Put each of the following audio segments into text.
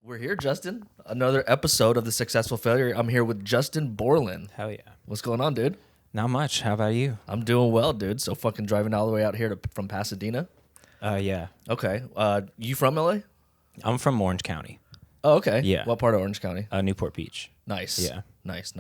We're here, Justin. Another episode of The Successful Failure. I'm here with Justin Borland. Hell yeah. What's going on, dude? Not much. How about you? I'm doing well, dude. So fucking driving all the way out here from Pasadena. Yeah. Okay. You from LA? I'm from Orange County, Oh, okay. Yeah. What part of Orange County? Newport Beach. Nice. Yeah. Nice.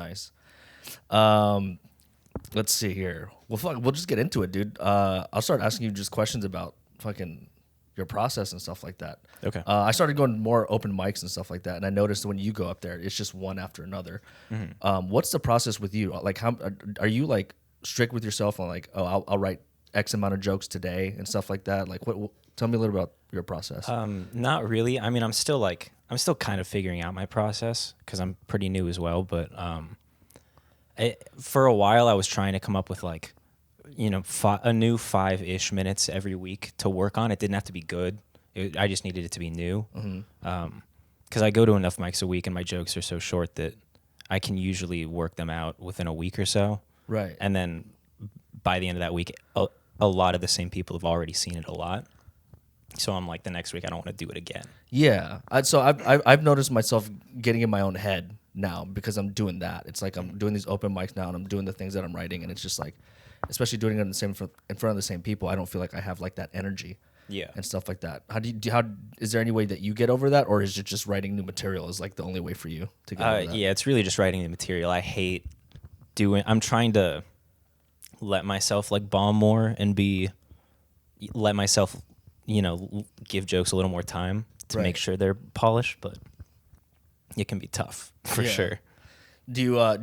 Let's see here. Well, fuck, we'll just get into it, dude. I'll start asking you just questions about fucking your process and stuff like that. Okay. I started going more open mics and stuff like that, and I noticed when you go up there, it's just one after another. What's the process with you? Like, how are you like strict with yourself on like, oh, I'll write X amount of jokes today and stuff like that? Like, what? Tell me a little about your process. Not really. I mean, I'm still kind of figuring out my process because I'm pretty new as well. But for a while, I was trying to come up with like, a new 5-ish minutes every week to work on. It didn't have to be good. I just needed it to be new. Because I go to enough mics a week and my jokes are so short that I can usually work them out within a week or so. Right. And then by the end of that week, a lot of the same people have already seen it a lot. So I'm like, the next week I don't want to do it again. Yeah. So I've noticed myself getting in my own head now because I'm doing that. It's like I'm doing these open mics now and I'm doing the things that I'm writing, and it's just like, especially doing it in front of the same people, I don't feel like I have like that energy. Yeah. And stuff like that. How is there any way that you get over that, or is it just writing new material is like the only way for you to get over that? Yeah, it's really just writing the material. I hate I'm trying to let myself like bomb more and let myself, give jokes a little more time to make sure they're polished, but it can be tough for sure. Are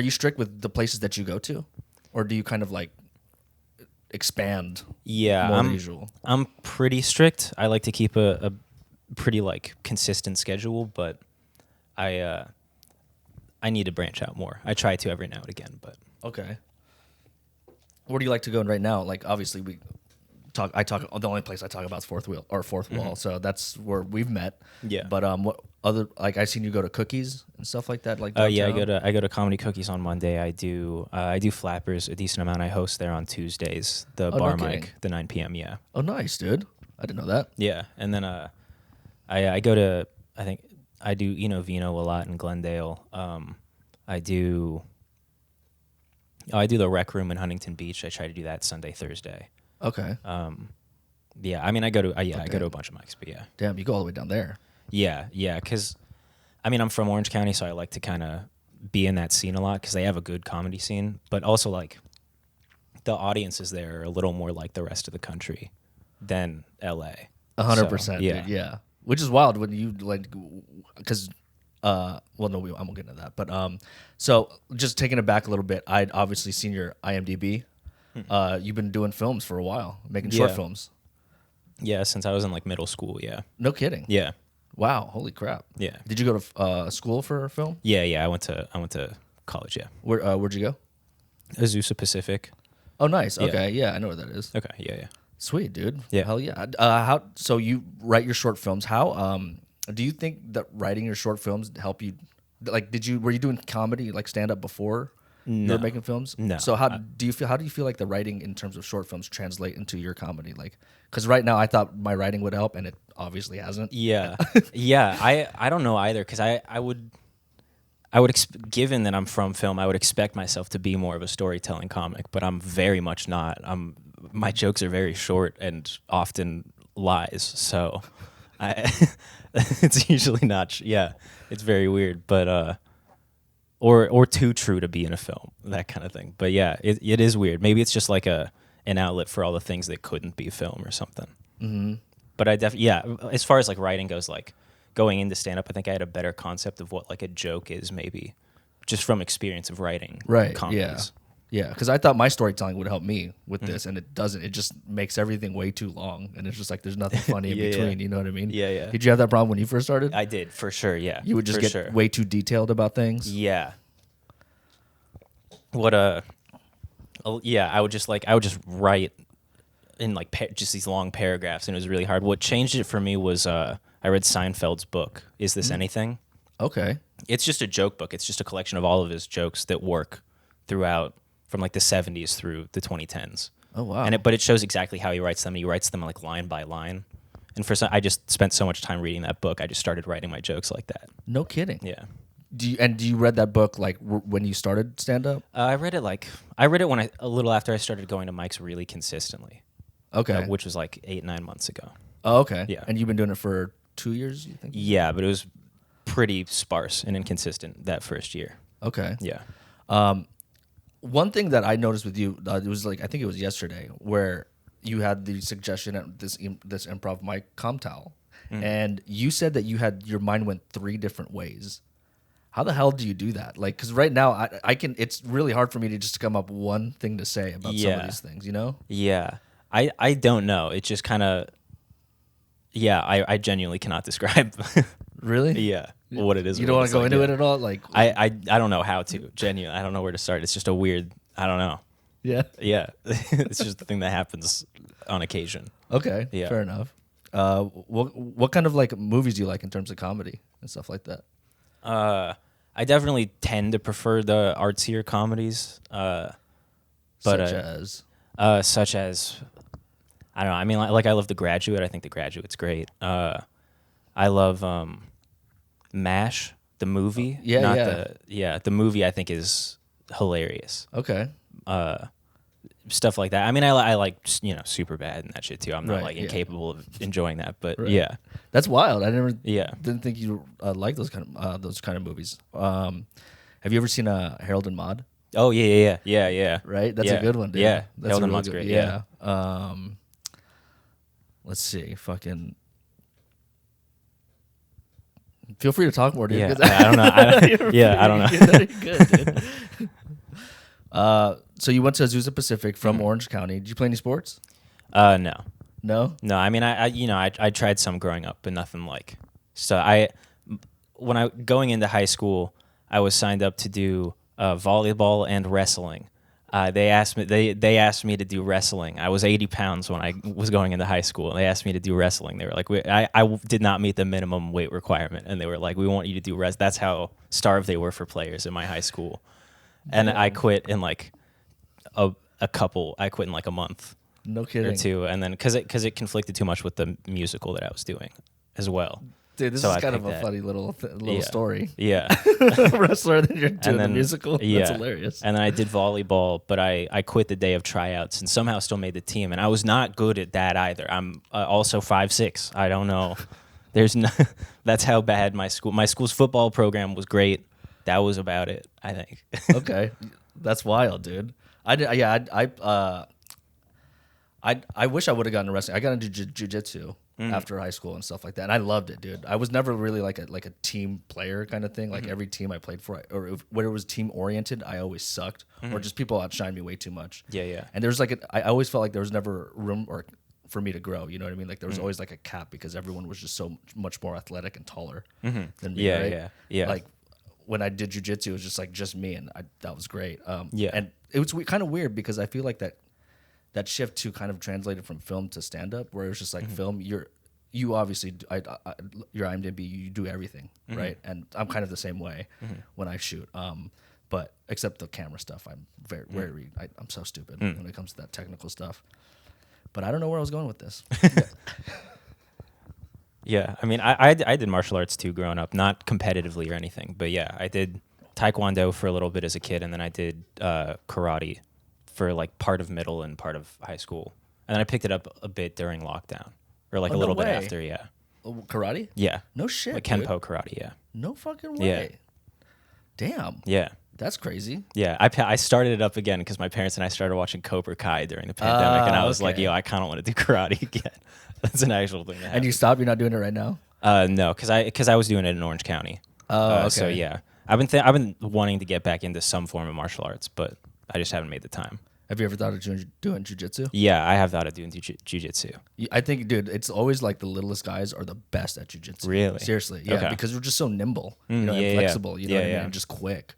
you strict with the places that you go to, or do you kind of like expand? Yeah, more than usual. I'm pretty strict. I like to keep a pretty like consistent schedule, but I need to branch out more. I try to every now and again, but okay. Where do you like to go right now? Like, obviously the only place I talk about is Fourth Wall, so that's where we've met. Yeah. But what other, like, I've seen you go to Cookies and stuff like that. Like, downtown? Yeah, I go to Comedy Cookies on Monday. I do Flappers a decent amount. I host there on Tuesdays, the bar mic, the 9 p.m. Yeah. Oh, nice, dude. I didn't know that. Yeah, and then I go to, I think I do Vino a lot in Glendale. I do the Rec Room in Huntington Beach. I try to do that Sunday, Thursday. Okay. Yeah, I mean I go to I go to a bunch of mics, but yeah. Damn, you go all the way down there. Yeah, because I mean I'm from Orange County, so I like to kind of be in that scene a lot because they have a good comedy scene, but also like the audiences there are a little more like the rest of the country than LA. 100%, yeah. dude. Yeah. Which is wild when you like, because I won't get into that, but so just taking it back a little bit, I'd obviously seen your IMDb. You've been doing films for a while, making short films. Yeah, since I was in like middle school. Yeah. No kidding. Yeah. Wow. Holy crap. Yeah. Did you go to school for film? Yeah. I went to college. Yeah. Where'd you go? Azusa Pacific. Oh, nice. Okay. Yeah, I know where that is. Okay. Yeah. Sweet, dude. Yeah. Hell yeah. So you write your short films. How do you think that writing your short films help you? Like, were you doing comedy, like stand up before you were making films? No. So how do you feel like the writing in terms of short films translate into your comedy? Like, because right now I thought my writing would help, and it obviously hasn't. Yeah. Yeah. I don't know either, because I would given that I'm from film, I would expect myself to be more of a storytelling comic, but I'm very much not. My jokes are very short and often lies, so it's usually not. Yeah, it's very weird, but or too true to be in a film, that kind of thing. But yeah, it is weird. Maybe it's just like an outlet for all the things that couldn't be film or something. Mm-hmm. But as far as like writing goes, like going into stand up, I think I had a better concept of what like a joke is, maybe just from experience of writing comedies. Yeah, because I thought my storytelling would help me with this, and it doesn't. It just makes everything way too long, and it's just like there's nothing funny in between. You know what I mean? Yeah. Did you have that problem when you first started? I did, for sure. Yeah, you would just get way too detailed about things. Yeah. I would just write in like just these long paragraphs, and it was really hard. What changed it for me was I read Seinfeld's book, Is This Anything? Okay. It's just a joke book. It's just a collection of all of his jokes that work throughout, from like the 70s through the 2010s. Oh, wow. But it shows exactly how he writes them. He writes them like line by line. And I just spent so much time reading that book. I just started writing my jokes like that. No kidding. Yeah. Do you read that book like when you started stand up? I read it when a little after I started going to mics really consistently. Okay. Which was like 8-9 months ago. Oh, okay. Yeah. And you've been doing it for 2 years, you think? Yeah, but it was pretty sparse and inconsistent that first year. Okay. Yeah. One thing that I noticed with you, it was like I think it was yesterday, where you had the suggestion at this improv mic, Comtal, and you said that your mind went 3 different ways. How the hell do you do that? Like, because right now I can. It's really hard for me to just come up one thing to say about some of these things. You know? Yeah. I don't know. It just kind of. Yeah, I genuinely cannot describe. Really? Yeah. What it is. You don't want to go into it at all? Like, I don't know how to. Genuinely, I don't know where to start. It's just a weird. I don't know. Yeah. Yeah. It's just the thing that happens on occasion. Okay. Yeah. Fair enough. What kind of like movies do you like in terms of comedy and stuff like that? I definitely tend to prefer the artsier comedies. Such as I don't know. I mean, like I love The Graduate. I think The Graduate's great. I love MASH, the movie. The movie I think is hilarious. Okay. Stuff like that. I mean, I like Superbad and that shit too. I'm not incapable of enjoying that, but yeah, that's wild. I didn't think you like those kind of movies. Have you ever seen Harold and Maude? Oh yeah. Right, that's a good one, dude. Yeah, that's Harold and Maude's great. Yeah. Let's see, fucking. Feel free to talk more, dude. Yeah, I don't know. I don't know. You're good, dude. So you went to Azusa Pacific from Orange County. Did you play any sports? No. No? No, I mean, I tried some growing up, but nothing like. So going into high school, I was signed up to do volleyball and wrestling. They asked me to do wrestling. I was 80 pounds when I was going into high school. They asked me to do wrestling. They were like, I did not meet the minimum weight requirement, and they were like, we want you to do That's how starved they were for players in my high school. And I quit in like I quit in like a month. No kidding. Or 2, and then because it conflicted too much with the musical that I was doing as well. Dude, this is kind of a funny little story. Yeah. Wrestler, then you're doing the musical. Yeah. That's hilarious. And then I did volleyball, but I quit the day of tryouts and somehow still made the team. And I was not good at that either. I'm also 5'6". I don't know. That's how bad my school's football program was great. That was about it, I think. Okay. That's wild, dude. I wish I would have gotten into wrestling. I got into jiu-jitsu after high school and stuff like that, and I loved it, dude. I was never really like a team player kind of thing. Like every team I played for, when it was team oriented, I always sucked, or just people outshined me way too much. Yeah. And there's I always felt like there was never room for me to grow. You know what I mean? Like there was always like a cap because everyone was just so much more athletic and taller than me. Right? Yeah. Like when I did jiu-jitsu, it was just me, and that was great. Yeah. And it was kind of weird because I feel like that shift to kind of translated from film to stand-up, where it was just like film, you obviously, your IMDb, you do everything, right? And I'm kind of the same way when I shoot, but except the camera stuff, I'm very I'm so stupid when it comes to that technical stuff. But I don't know where I was going with this. Yeah, I mean, I did martial arts too growing up, not competitively or anything, but yeah, I did Taekwondo for a little bit as a kid, and then I did karate for like part of middle and part of high school, and then I picked it up a bit during lockdown, or like a little bit after. Yeah. Karate? Yeah. No shit. Like Kenpo karate. Yeah. No fucking way. Yeah. Damn. Yeah. That's crazy. Yeah, I started it up again because my parents and I started watching Cobra Kai during the pandemic, and I was like, yo, I kind of want to do karate again. That's an actual thing. And you stopped? You're not doing it right now? No, because I was doing it in Orange County. Oh, okay. So yeah, I've been wanting to get back into some form of martial arts, but I just haven't made the time. Have you ever thought of doing jiu-jitsu? Yeah, I have thought of doing jiu-jitsu. I think, dude, it's always like the littlest guys are the best at jiu-jitsu. Really? Seriously, yeah, Okay. because they're just so nimble, and flexible. You know what I mean? Yeah. And just quick,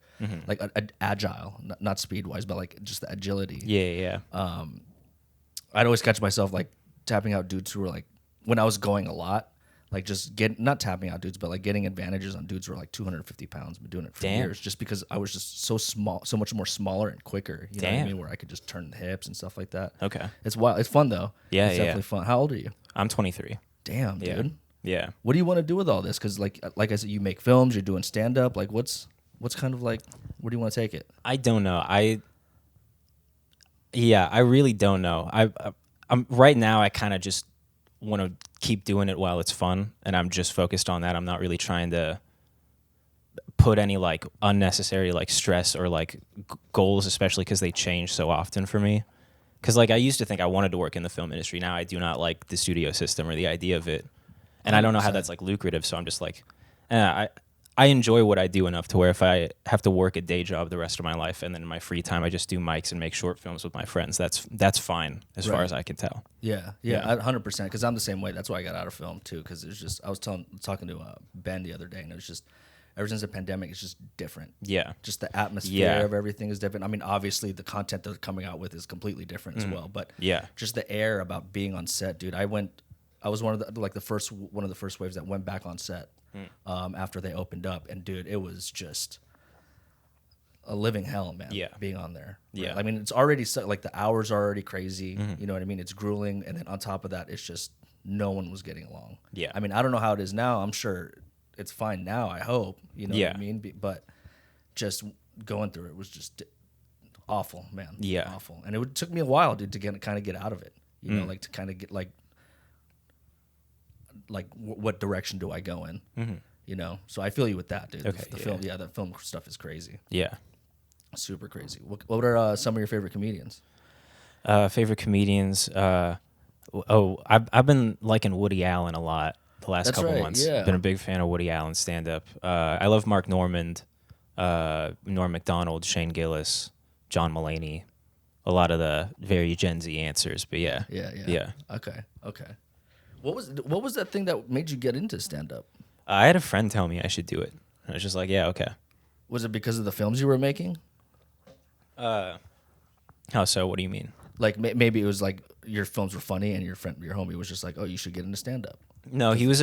like agile, not speed-wise, but like just the agility. Yeah. I'd always catch myself like tapping out dudes who were like, when I was going a lot, like just not tapping out dudes, but like getting advantages on dudes who were like 250 pounds, been doing it for years, just because I was just so small, so much more smaller and quicker. You know what I mean? Where I could just turn the hips and stuff like that. Okay. It's wild. It's fun though. Yeah, it's definitely fun. How old are you? I'm 23. Damn, Yeah. dude. Yeah. What do you want to do with all this? Because like I said, you make films, you're doing stand up. Like what's kind of like, where do you want to take it? I don't know. I really don't know. I'm right now. I kind of just want to keep doing it while it's fun, and I'm just focused on that. I'm not really trying to put any like unnecessary like stress or like goals, especially because they change so often for me. Because like I used to think I wanted to work in the film industry. Now I do not like the studio system or the idea of it, and I don't know how 100%. that's like lucrative. So I'm just like, I enjoy what I do enough to where if I have to work a day job the rest of my life and then in my free time I just do mics and make short films with my friends, that's fine as far Right. as I can tell. Yeah, 100%. Because I'm the same way. That's why I got out of film too. Because it was just I was talking to Ben the other day, and it was just ever since the pandemic, it's just different. Yeah. Just the atmosphere Yeah. of everything is different. I mean, obviously the content they're coming out with is completely different as well. But Yeah. just the air about being on set, dude. I was one of the first waves that went back on set after they opened up, and dude, it was just a living hell, man. Yeah. Being on there. Yeah. Right? I mean, it's already like the hours are already crazy. You know what I mean? It's grueling, and then on top of that, it's just no one was getting along. Yeah. I mean, I don't know how it is now. I'm sure it's fine now. I hope. You know Yeah. what I mean? But just going through it was just awful, man. Yeah. Awful. And it took me a while, dude, to kind of get out of it. You know, like to kind of get like what direction do I go in? You know, so I feel you with that, dude. Okay, The film film stuff is crazy, Yeah. super crazy. What are some of your favorite comedians? Favorite comedians. I've been liking Woody Allen a lot the last That's couple right, months. yeah. Been a big fan of Woody Allen stand up. I love Mark Normand, Norm Macdonald, Shane Gillis, John Mulaney. A lot of the very Gen Z answers, but yeah. Yeah. Okay. What was that thing that made you get into stand up? I had a friend tell me I should do it. I was just like, yeah, okay. Was it because of the films you were making? How so? What do you mean? Like maybe it was like your films were funny and your homie was just like, oh, you should get into stand up. No, he was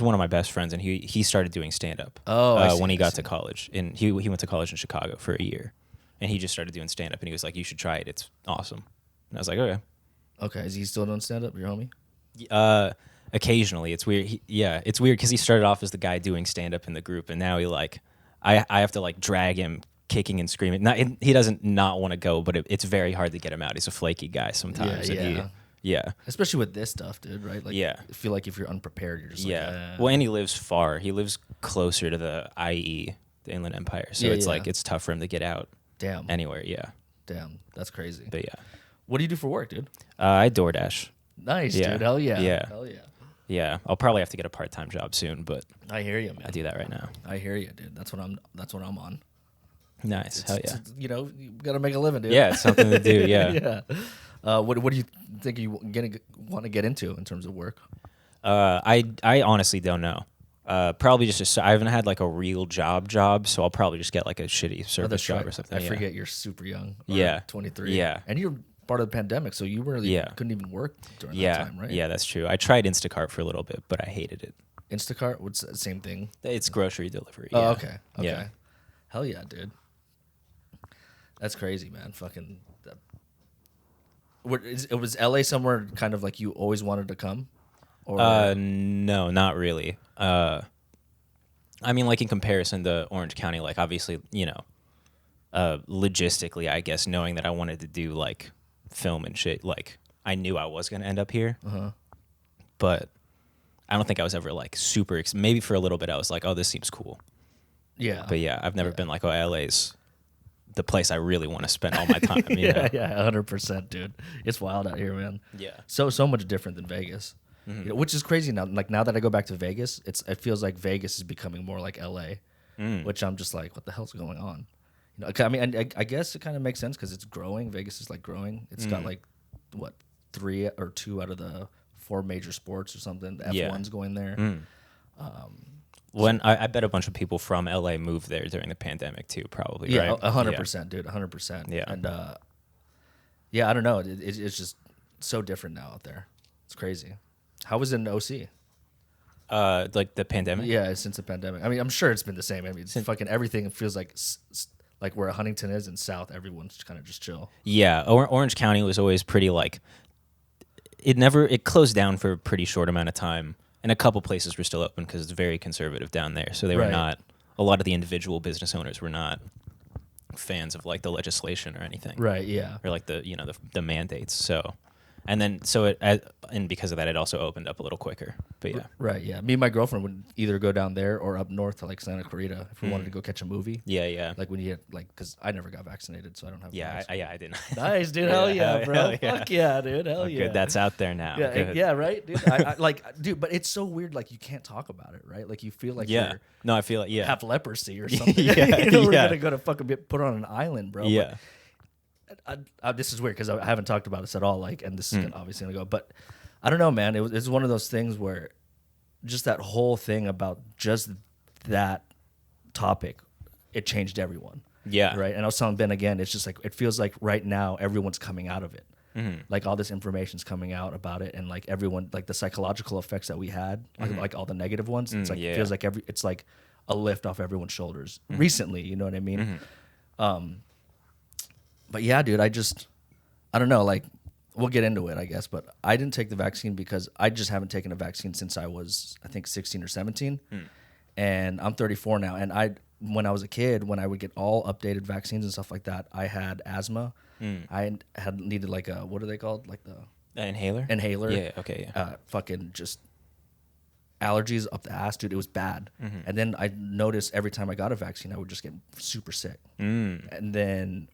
one of my best friends, and he started doing stand up. Oh, I see, when he I got see. to college, and he went to college in Chicago for a year, and he just started doing stand up, and he was like, you should try it. It's awesome. And I was like, okay. Okay, is he still doing stand up, your homie? Occasionally, it's weird. It's weird because he started off as the guy doing stand up in the group, and now I have to like drag him kicking and screaming. He doesn't not want to go, but it's very hard to get him out. He's a flaky guy sometimes. Yeah. Especially with this stuff, dude. Right? Like, Yeah. I feel like if you're unprepared, you're just Yeah. like, Well, and he lives far. He lives closer to the IE, the Inland Empire. So Yeah, it's yeah. like it's tough for him to get out damn, anywhere. Yeah. damn, that's crazy. But yeah. What do you do for work, dude? I DoorDash. Nice, Yeah. dude. Hell yeah. Yeah. Hell yeah. Yeah. I'll probably have to get a part-time job soon, but I hear you, man. I do that right now. I hear you, dude. That's what I'm on. Nice. Hell yeah. You know, you gotta make a living, dude. Yeah, it's something to do. Yeah. yeah. What do you think you want to get into in terms of work? I honestly don't know. Probably just I haven't had like a real job, so I'll probably just get like a shitty service That's job right. or something. I yeah. forget you're super young. Yeah. 23. Yeah. And you're part of the pandemic, so you really Yeah. couldn't even work during Yeah, that time, right? yeah, that's true. I tried Instacart for a little bit, but I hated it. Instacart, what's the same thing? It's grocery delivery. Oh, yeah. okay. Yeah. Hell yeah, dude. That's crazy, man. Fucking. It was LA somewhere kind of like you always wanted to come? Or No, not really. I mean, like in comparison to Orange County, like obviously, you know, logistically, I guess, knowing that I wanted to do like film and shit, like I knew I was gonna end up here. But I don't think I was ever like super. Maybe for a little bit, I was like, "Oh, this seems cool." yeah. But yeah, I've never been like, "Oh, LA's the place I really want to spend all my time." You know? Yeah, 100%, dude. It's wild out here, man. Yeah. So much different than Vegas, you know, which is crazy now. Like now that I go back to Vegas, it feels like Vegas is becoming more like LA, which I'm just like, what the hell's going on? You know, I mean, I guess it kind of makes sense because it's growing. Vegas is like growing. It's got like what 3 or 2 out of the 4 major sports or something. The Yeah. F1's going there. When I bet a bunch of people from LA moved there during the pandemic too, probably. Yeah, right? 100%, dude, 100%. Yeah. And yeah, I don't know. It's just so different now out there. It's crazy. How was it in OC? Like the pandemic. Yeah, since the pandemic. I mean, I'm sure it's been the same. I mean, it's fucking everything. It feels like where Huntington is in South, everyone's kind of just chill. Yeah, Orange County was always pretty like it closed down for a pretty short amount of time, and a couple places were still open because it's very conservative down there. So they were not. A lot of the individual business owners were not fans of like the legislation or anything. Right. Yeah. Or like the mandates. So, and because of that, it also opened up a little quicker. But yeah. Right. Yeah. Me and my girlfriend would either go down there or up north to like Santa Clarita if we wanted to go catch a movie. Yeah. Yeah. Like when you get like, because I never got vaccinated, so I don't have. I didn't. Nice, dude. Hell yeah, bro. Hell yeah. Fuck yeah, dude. Hell yeah. Good. That's out there now. Yeah. Good. Yeah. Right, dude. I like, dude. But it's so weird. Like you can't talk about it, right? Like you feel like you're No, I feel like have leopardcy or something. Yeah, we're gonna go to fucking get put on an island, bro. Yeah. But this is weird because I haven't talked about this at all. Like, and this is obviously gonna go, but I don't know, man. It's one of those things where just that whole thing about just that topic, it changed everyone. Yeah. Right. And I was telling Ben again, it's just like it feels like right now everyone's coming out of it. Like all this information's coming out about it, and like everyone, like the psychological effects that we had, like all the negative ones. It's like it feels like it's like a lift off everyone's shoulders recently. You know what I mean? But yeah, dude, I don't know. Like, we'll get into it, I guess. But I didn't take the vaccine because I just haven't taken a vaccine since I was, I think, 16 or 17. And I'm 34 now. And when I was a kid, when I would get all updated vaccines and stuff like that, I had asthma. I had needed like a, what are they called? Like the inhaler. Yeah. Okay. Yeah. Fucking just allergies up the ass, dude. It was bad. And then I noticed every time I got a vaccine, I would just get super sick. And then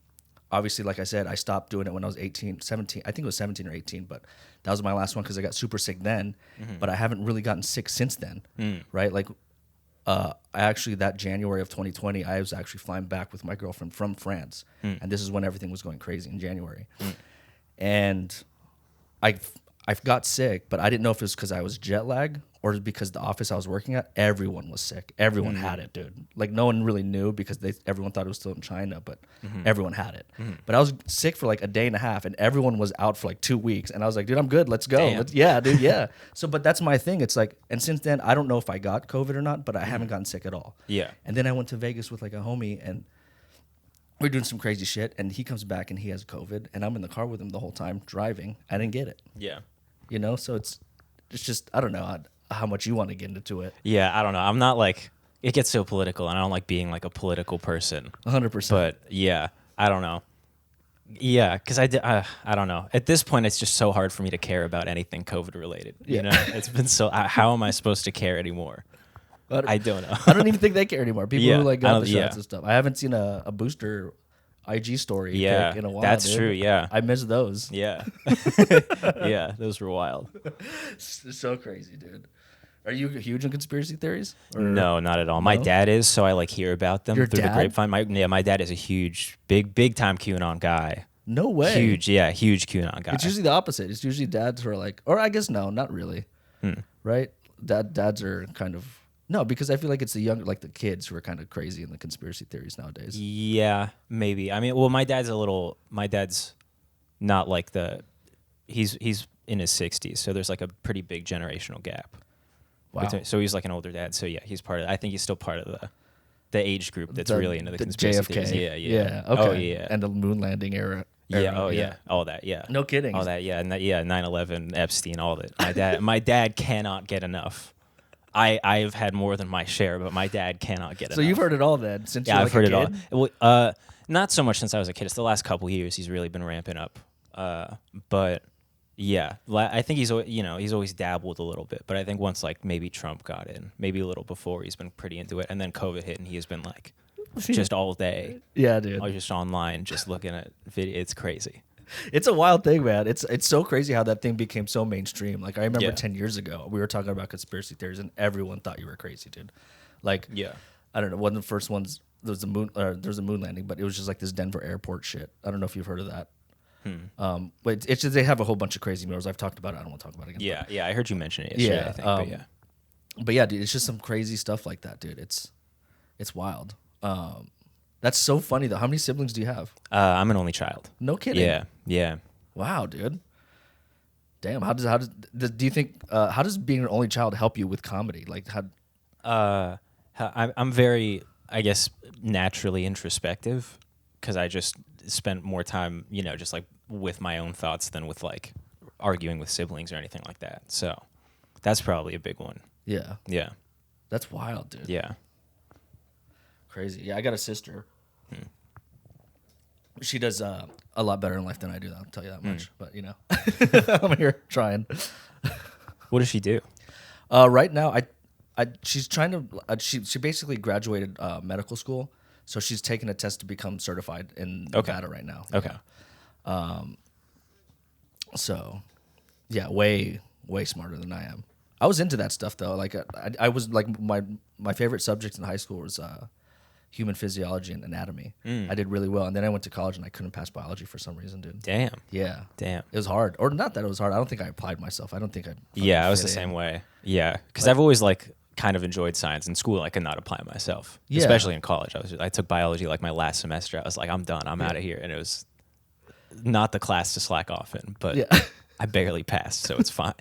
obviously, like I said, I stopped doing it when I was 17. I think it was 17 or 18, but that was my last one because I got super sick then. But I haven't really gotten sick since then, right? Like, I actually, that January of 2020, I was actually flying back with my girlfriend from France. And this is when everything was going crazy in January. And I got sick, but I didn't know if it was because I was jet lag or because the office I was working at, everyone was sick. Everyone had it, dude. Like no one really knew because everyone thought it was still in China, but everyone had it. But I was sick for like a day and a half, and everyone was out for like 2 weeks. And I was like, dude, I'm good. Let's go. Yeah, dude. Yeah. So, but that's my thing. It's like, and since then, I don't know if I got COVID or not, but I haven't gotten sick at all. Yeah. And then I went to Vegas with like a homie, and we're doing some crazy shit. And he comes back and he has COVID, and I'm in the car with him the whole time driving. I didn't get it. Yeah. You know, so it's just, I don't know how much you want to get into it. Yeah, I don't know. I'm not like, it gets so political, and I don't like being like a political person. 100%. But yeah, I don't know. Yeah, because I don't know. At this point, it's just so hard for me to care about anything COVID related. You know, it's been so. How am I supposed to care anymore? I don't know. I don't even think they care anymore. People who like got the shots and stuff. I haven't seen a booster IG story pic in a while. That's dude. true. Yeah, I miss those. Yeah, yeah, those were wild. So crazy, dude. Are you huge in conspiracy theories? No, not at all. My dad is, so I like hear about them Your through dad? the grapevine. My dad is a huge, big time QAnon guy. No way. Huge QAnon guy. It's usually the opposite. It's usually dads who are like, or I guess no, not really. Right? Dads are kind of. No, because I feel like it's the younger, like the kids who are kind of crazy in the conspiracy theories nowadays. Yeah, maybe. I mean, well, my dad's not like he's in his 60s, so there's like a pretty big generational gap. Wow. So he's like an older dad. So yeah, I think he's still part of the age group that's really into the conspiracy JFK. theories. Yeah. Okay. Oh yeah. And the moon landing era. Yeah. Oh yeah. All that. Yeah. No kidding. All that. Yeah. And 9/11, Epstein, all that. My dad cannot get enough. I've had more than my share, but my dad cannot get enough. So you've heard it all then since yeah, you're I've heard a kid? it all. Well, not so much since I was a kid. It's the last couple years he's really been ramping up. But yeah, I think he's always dabbled a little bit. But I think once like maybe Trump got in, maybe a little before, he's been pretty into it, and then COVID hit, and he has been like just all day. Yeah, dude. I was just online, just looking at video. It's crazy. It's a wild thing, man. It's so crazy how that thing became so mainstream. Like I remember 10 years ago, we were talking about conspiracy theories, and everyone thought you were crazy, dude. Like, I don't know. One of the first ones, there was a moon landing, but it was just like this Denver airport shit. I don't know if you've heard of that. But it's just they have a whole bunch of crazy mirrors. I've talked about it. I don't want to talk about it again. Yeah, I heard you mention it yesterday. I think, but yeah, dude, it's just some crazy stuff like that, dude. It's wild. That's so funny though. How many siblings do you have? I'm an only child. No kidding. Yeah. Wow, dude. Damn. Do you think how does being an only child help you with comedy? Like how? I'm very, I guess, naturally introspective because I just spent more time, just like with my own thoughts than with like arguing with siblings or anything like that. So that's probably a big one. Yeah. Yeah. That's wild, dude. Yeah. Crazy. Yeah, I got a sister. She does a lot better in life than I do, I'll tell you that much. But, you know, I'm here trying. What does she do? Right now, she's trying to, she basically graduated medical school. So she's taking a test to become certified in Nevada right now. Okay. Yeah. So, yeah, way smarter than I am. I was into that stuff though. Like I was like my favorite subject in high school was human physiology and anatomy. I did really well, and then I went to college and I couldn't pass biology for some reason, dude. Damn. Yeah. Damn. It was hard, or not that it was hard. I don't think I applied myself. I don't think I. Yeah, I was the same way. Yeah, because I've always like kind of enjoyed science. In school, I could not apply myself, especially in college. I took biology like my last semester. I was like, I'm done. I'm out of here, and it was not the class to slack off in, but I barely passed, so it's fine.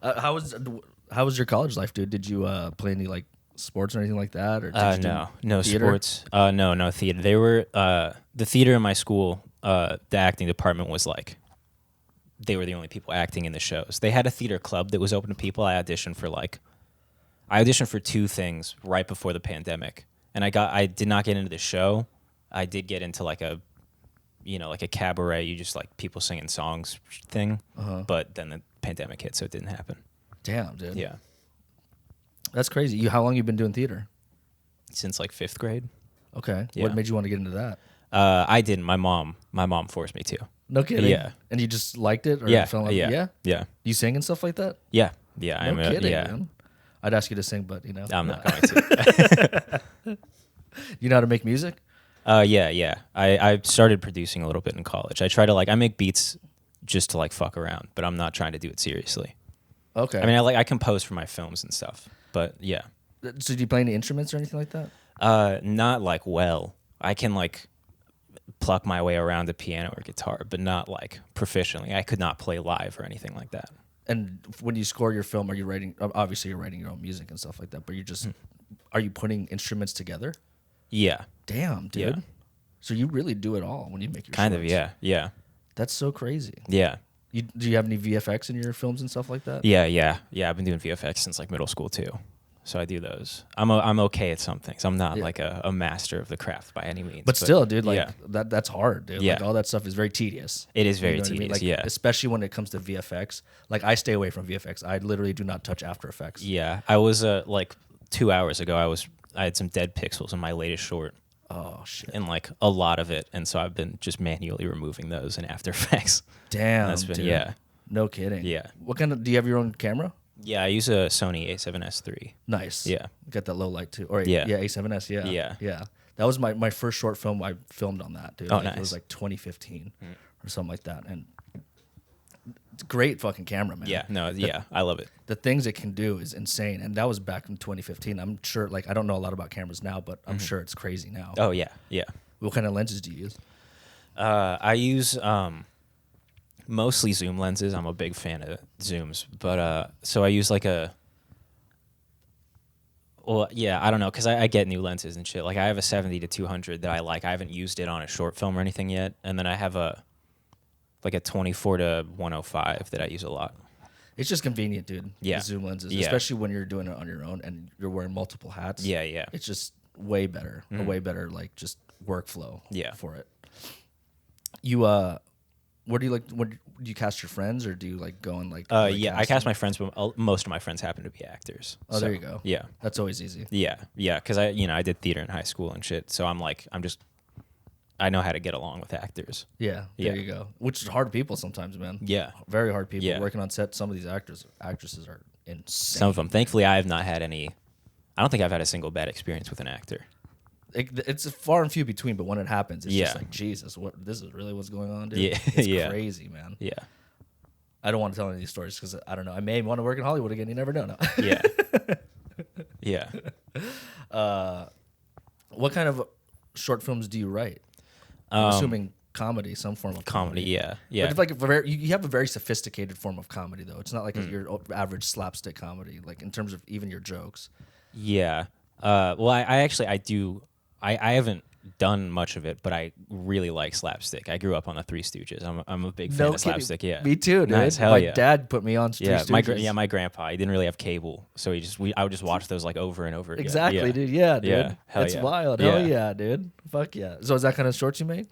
How was your college life, dude? Did you play any like sports or anything like that, or did you no theater? sports. No theater. They were the theater in my school. The acting department was like, they were the only people acting in the shows. They had a theater club that was open to people. I auditioned for 2 things right before the pandemic, and I did not get into the show. I did get into like a cabaret, you just like people singing songs thing, but then the pandemic hit, so it didn't happen. Damn, dude. Yeah, that's crazy. How long you been doing theater? since like 5th grade. Okay. Yeah. What made you want to get into that? I didn't. My mom forced me to. No kidding. Yeah. And you just liked it, or Yeah, fell in love? yeah, yeah, You sing and stuff like that? yeah. No kidding, man. I'd ask you to sing, but you know, I'm not going to. You know how to make music? Yeah. I started producing a little bit in college. I try to I make beats just to like fuck around, but I'm not trying to do it seriously. Okay. I mean, I compose for my films and stuff, but yeah. So do you play any instruments or anything like that? Not like well. I can like pluck my way around a piano or guitar, but not like proficiently. I could not play live or anything like that. And when you score your film, are you writing? Obviously, you're writing your own music and stuff like that. But you just are you putting instruments together? Yeah. Damn, dude. Yeah. So you really do it all when you make your Kind shorts. of, yeah. That's so crazy. Yeah. Do you have any VFX in your films and stuff like that? Yeah. I've been doing VFX since like middle school too. So I do those. I'm okay at some things. I'm not like a master of the craft by any means. But still, dude, like that's hard, dude. Yeah. Like all that stuff is very tedious. It is very You know what I mean? tedious, Like, yeah. especially when it comes to VFX. Like I stay away from VFX. I literally do not touch After Effects. Yeah. I was like 2 hours ago, I had some dead pixels in my latest short. Oh shit. And like a lot of it. And so I've been just manually removing those in After Effects. Damn, That's been, dude. yeah. No kidding. Yeah. What kind of? Do you have your own camera? Yeah, I use a Sony A7S III. Nice. Yeah. Got that low light too. Or Yeah. A7S. Yeah. Yeah. That was my first short film I filmed on that, dude. Oh, Like, nice. It was like 2015 or something like that, and it's a great fucking camera, man. Yeah, I love it. The things it can do is insane, and that was back in 2015. I'm sure, like, I don't know a lot about cameras now, but I'm sure it's crazy now. Oh, yeah. What kind of lenses do you use? I use mostly zoom lenses. I'm a big fan of zooms, but so I use like I don't know, because I get new lenses and shit. Like I have a 70 to 200 that I like. I haven't used it on a short film or anything yet, and then I have a 24 to 105 that I use a lot. It's just convenient, dude. Yeah. The zoom lenses, Yeah. especially when you're doing it on your own and you're wearing multiple hats. Yeah. It's just way better, a way better like just workflow. Yeah. For it. You what do you like? What do you cast your friends, or do you like go and like? Yeah, I cast my friends, but most of my friends happen to be actors. Oh, there you go. Yeah, That's always easy. yeah, because I did theater in high school and shit. So I know how to get along with actors. Yeah, Yeah. there you go. Which is hard people sometimes, man. Yeah, Very hard people Yeah. working on set. Some of these actresses are insane. some of them. Thankfully, I have not had any. I don't think I've had a single bad experience with an actor. It's far and few between, but when it happens, it's Yeah. just like Jesus. This is really what's going on, dude. Yeah. It's Yeah. crazy, man. Yeah, I don't want to tell any of these stories because I don't know. I may want to work in Hollywood again. You never know. No. yeah, yeah. What kind of short films do you write? I'm assuming comedy, some form of Comedy. Yeah, But if, like you have a very sophisticated form of comedy, though. It's not like your average slapstick comedy, like in terms of even your jokes. Yeah. Well, I actually do. I haven't done much of it, but I really like slapstick. I grew up on the Three Stooges. I'm a big fan of slapstick. Yeah, me too, dude. Nice, hell my yeah. dad put me on Three Stooges. My grandpa. He didn't really have cable, so I would just watch those like over and over again. Exactly, dude. Yeah, dude. Yeah, hell It's yeah. wild. Yeah. Hell yeah, dude. Fuck yeah. So is that kind of shorts you make?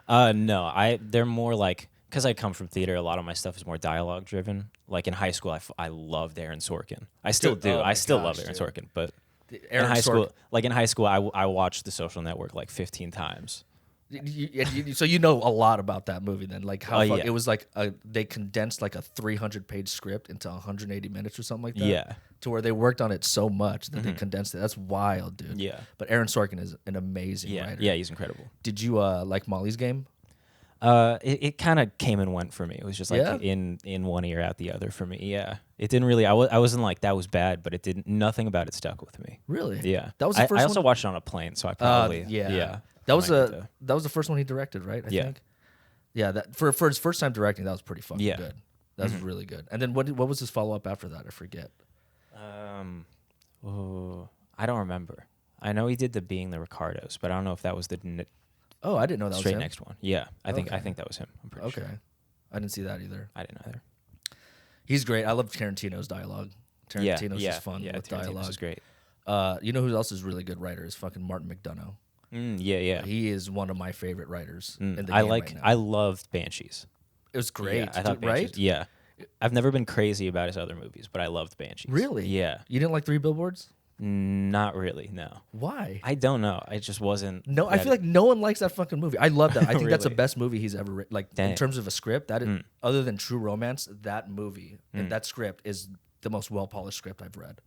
No, they're more like, because I come from theater, a lot of my stuff is more dialogue driven. Like in high school, I loved Aaron Sorkin. I still Dude, do. oh I my still gosh, love Aaron dude. Sorkin, but Aaron in high school, I watched The Social Network like 15 times. So you know a lot about that movie then, like how Yeah. it was like they condensed like a 300-page script into 180 minutes or something like that. Yeah. To where they worked on it so much that they condensed it. That's wild, dude. Yeah. But Aaron Sorkin is an amazing writer. Yeah, he's incredible. Did you like Molly's Game? It kind of came and went for me. It was just like Yeah? in one ear out the other for me. Yeah, it didn't really. I wasn't like that was bad, but it didn't. Nothing about it stuck with me. Really? Yeah, That was the first I also one? watched it on a plane, so I probably yeah. That was the first one he directed, right? I Yeah. think. Yeah, that for his first time directing, that was pretty fucking Yeah. good. That was really good. And then what was his follow up after that? I forget. I don't remember. I know he did the Being the Ricardos, but I don't know if that was the Oh, I didn't know that straight was him. next one. Yeah, I think Okay. that was him. I'm pretty Okay. sure. I didn't see that either. I didn't either. He's great. I love Tarantino's dialogue. Tarantino's yeah, just fun yeah, with Tarantino's dialogue. is great. You know who else is really good writer is fucking Martin McDonough. Yeah. He is one of my favorite writers in the game I right now. I loved Banshees. It was great, Yeah, I thought dude, right? Banshees, yeah. I've never been crazy about his other movies, but I loved Banshees. Really? Yeah. You didn't like Three Billboards? Not really, no. Why? I don't know. I just wasn't. No, I feel like no one likes that fucking movie. I love that. I think that's the Really? best movie he's ever written. Like in Dang. terms of a script, that is, other than True Romance, that movie and that script is the most well polished script I've read.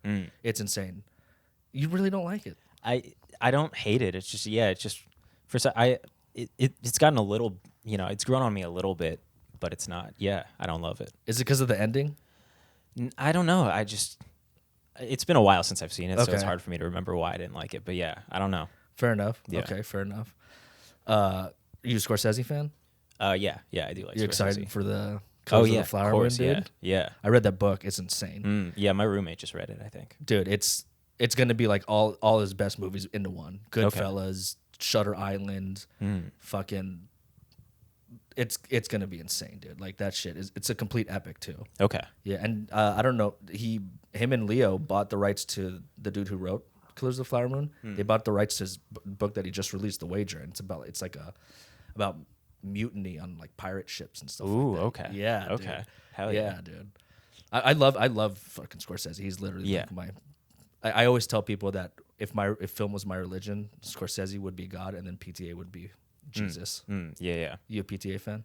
It's insane. You really don't like it? I don't hate it. It's just for some it's gotten a little, it's grown on me a little bit, but it's not. Yeah, I don't love it. Is it because of the ending? I don't know. It's been a while since I've seen it, so Okay. it's hard for me to remember why I didn't like it. But yeah, I don't know. Fair enough. Yeah. Okay, fair enough. You a Scorsese fan? Yeah, I do like. You Scorsese. excited for the Oh Colors yeah, of the Flower of course, Moon, dude? yeah. I read that book. It's insane. Yeah, my roommate just read it, I think. Dude, it's gonna be like all his best movies into one. Goodfellas, Shutter Island, fucking. It's gonna be insane, dude. Like that shit it's a complete epic too. Okay. Yeah, and I don't know. Him and Leo bought the rights to the dude who wrote Killers of the Flower Moon. They bought the rights to his book that he just released, The Wager, and it's like about mutiny on like pirate ships and stuff. Ooh, like that. okay. Yeah. Okay. Dude. Hell yeah. Dude. I love fucking Scorsese. He's literally like my. I always tell people that if film was my religion, Scorsese would be God, and then PTA would be Jesus. Yeah. You a PTA fan?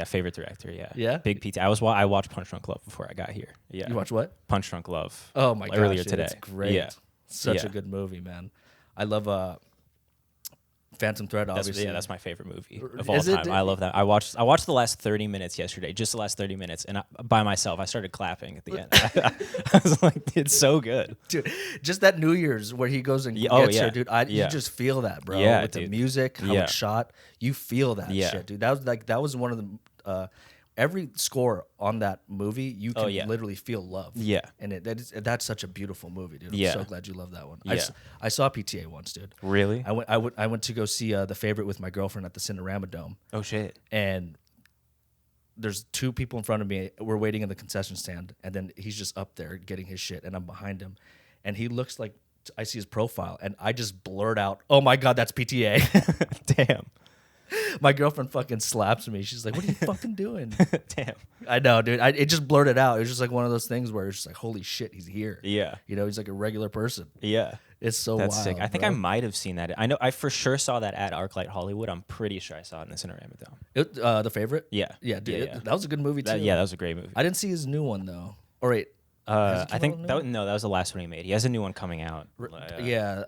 Favorite director. Yeah. Yeah? Big PT. I watched Punch Drunk Love before I got here. Yeah. You watch what? Punch Drunk Love. Oh my gosh, earlier dude, today. it's great. Yeah. Such Yeah. a good movie, man. I love Phantom Thread. Obviously, That's my favorite movie of all Is it, time. dude? I love that. I watched the last 30 minutes yesterday, just the last 30 minutes, and by myself, I started clapping at the end. I was like, it's so good. Dude, just that New Year's where he goes and Oh, gets yeah. her, dude. You Yeah. just feel that, bro. Yeah, with the dude. music, how Yeah. it's shot, you feel that Yeah. shit, dude. That was one of the every score on that movie, you can yeah. literally feel love. Yeah. and that's such a beautiful movie, dude. I'm Yeah. so glad you love that one. Yeah. I saw PTA once, dude. Really? I went to go see The Favorite with my girlfriend at the Cinerama Dome. Oh shit. And there's two people in front of me. We're waiting in the concession stand, and then he's just up there getting his shit, and I'm behind him, and he looks like I see his profile, and I just blurt out, "Oh my god, that's PTA!" Damn. My girlfriend fucking slaps me. She's like, "What are you fucking doing?" Damn. I know, dude. It just blurted out. It was just like one of those things where it's just like, "Holy shit, he's here!" Yeah. He's like a regular person. Yeah. It's so That's wild. sick. I think bro. I might have seen that. I know. I for sure saw that at ArcLight Hollywood. I'm pretty sure I saw it in the Cinerama Dome. The Favorite. Yeah. Yeah, dude. Yeah. That was a good movie too. That was a great movie. I didn't see his new one though. Or wait, has it I come think out that now? was the last one he made. He has a new one coming out. Yeah.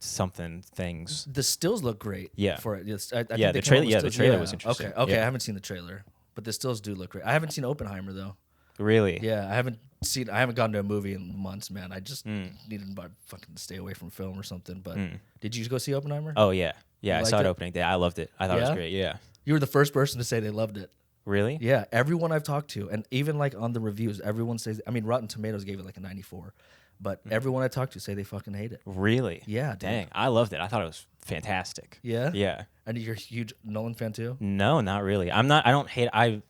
Something things. The stills look great. Yeah. For it. Yes, I think Yeah, they the came out trailer- with yeah, the stills. trailer was interesting. Okay. Yeah. I haven't seen the trailer, but the stills do look great. I haven't seen Oppenheimer though. Really? Yeah, I haven't gone to a movie in months, man. I just needed to fucking stay away from film or something. But did you go see Oppenheimer? Oh yeah. Yeah, I liked saw it it? opening day. I loved it. I thought it was Yeah? great. Yeah. You were the first person to say they loved it. Really? Yeah, everyone I've talked to, and even like on the reviews, everyone says. I mean, Rotten Tomatoes gave it like a 94, but everyone I talked to say they fucking hate it. Really? Yeah, dude. Dang, I loved it. I thought it was fantastic. Yeah, Yeah. And you're a huge Nolan fan too. No, not really. I'm not. I don't hate. I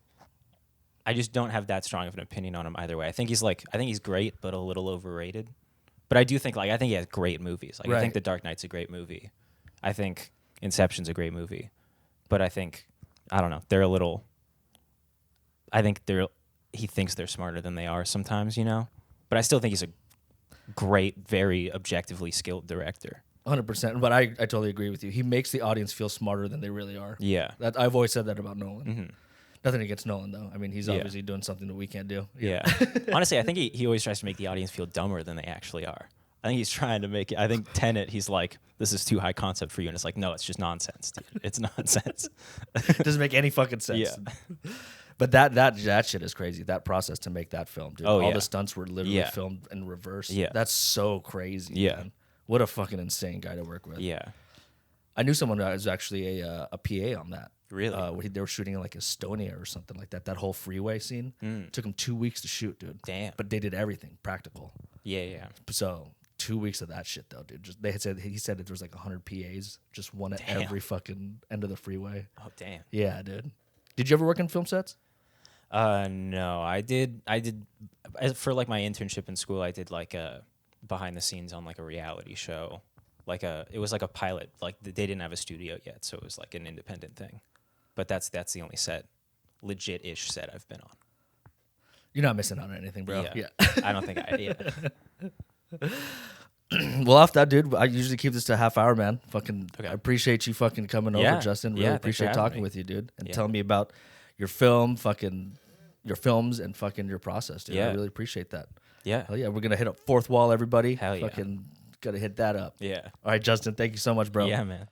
just don't have that strong of an opinion on him either way. I think he's great, but a little overrated. But I do think I think he has great movies. Like I think Right. The Dark Knight's a great movie. I think Inception's a great movie. But I think I don't know. They're a little. I think he thinks they're smarter than they are sometimes, you know. But I still think he's a great, very objectively skilled director. 100%. But I totally agree with you. He makes the audience feel smarter than they really are. Yeah. I've always said that about Nolan. Mm-hmm. Nothing against Nolan though. I mean, he's Yeah. obviously doing something that we can't do. Yeah. Honestly, I think he always tries to make the audience feel dumber than they actually are. I think he's trying to make it. I think Tenet, he's like, this is too high concept for you. And it's like, no, it's just nonsense, dude. It's nonsense. Doesn't make any fucking sense. Yeah. But that shit is crazy. That process to make that film, dude. Oh, All yeah. the stunts were literally Yeah. filmed in reverse. Yeah. That's so crazy. Yeah. Man. What a fucking insane guy to work with. Yeah. I knew someone that was actually a PA on that. Really? They were shooting in like Estonia or something like that. That whole freeway scene took them 2 weeks to shoot, dude. Damn. But they did everything practical. Yeah. So 2 weeks of that shit though, dude. Just he said that there was like 100 PAs, just one at Damn. every fucking end of the freeway. Oh, damn. Yeah, dude. Did you ever work in film sets? No, I did for like my internship in school. I did like a behind the scenes on like a reality show. It was like a pilot. Like they didn't have a studio yet, so it was like an independent thing. But that's the only legit-ish set I've been on. You're not missing out on anything, bro. Yeah. I don't think yeah. Well, off that, dude, I usually keep this to a half hour, man. Fucking, Okay. I appreciate you fucking coming Yeah. over, Justin. Really Yeah, thanks for appreciate having talking me. with you, dude, and Yeah. telling me about your film, your films, and fucking your process, dude. I Yeah. really appreciate that. Yeah. Hell yeah, we're gonna hit up fourth wall, everybody. Hell yeah. Fucking gotta hit that up. Yeah. All right, Justin, thank you so much, bro. Yeah, man.